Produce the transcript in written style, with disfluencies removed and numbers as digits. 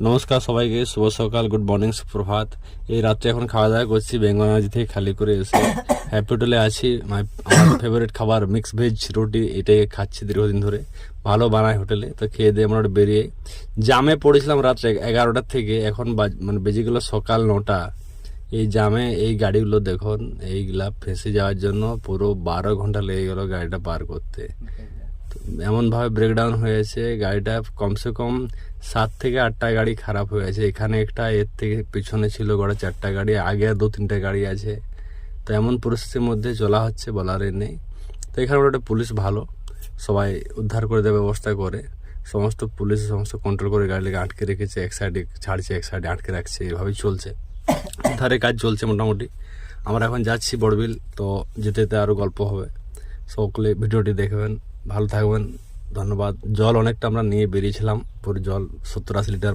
নমস্কার সবাইকে, শুভ সকাল, গুড মর্নিং, সুপ্রভাত। এই রাত্রে এখন খাওয়া দাওয়া করছি বেঙ্গলবাজি থেকে খালি করে এসে হ্যাপি হোটেলে আছি। আমার ফেভারিট খাবার মিক্স ভেজ রুটি, এটাই খাচ্ছি দীর্ঘদিন ধরে। ভালো বানায় হোটেলে, তো খেয়ে দিয়ে আমরা বেরিয়ে জামে পড়েছিলাম রাত্রে 11টার থেকে। এখন মানে বেজে গেল সকাল 9টা। এই জামে এই গাড়িগুলো দেখুন, এইগুলা ফেঁসে যাওয়ার জন্য পুরো 12 ঘন্টা লেগে গেল গাড়িটা পার করতে। এমনভাবে ব্রেকডাউন হয়েছে গাড়িটা, কমসে কম 7 থেকে 8টা গাড়ি খারাপ হয়েছে। এখানে একটা, এর থেকে পিছনে ছিল গড়ে 4টা গাড়ি, আগে 2-3টে গাড়ি আছে। তো এমন পরিস্থিতির মধ্যে চলা হচ্ছে, বলার নেই। তো এখানে একটা পুলিশ ভালো, সবাই উদ্ধার করে দেওয়ার ব্যবস্থা করে। সমস্ত পুলিশ সমস্ত কন্ট্রোল করে গাড়িটাকে আটকে রেখেছে, এক সাইডে ছাড়ছে, এক সাইডে আটকে রাখছে, এভাবেই চলছে। উদ্ধারের কাজ চলছে মোটামুটি। আমরা এখন যাচ্ছি বড়বিল, তো যেতে যেতে আরও গল্প হবে। সকলে ভিডিওটি দেখবেন, ভালো থাকবেন, ধন্যবাদ। জল অনেকটা আমরা নিয়ে বেরিয়েছিলাম, পুরো জল 70-80 লিটার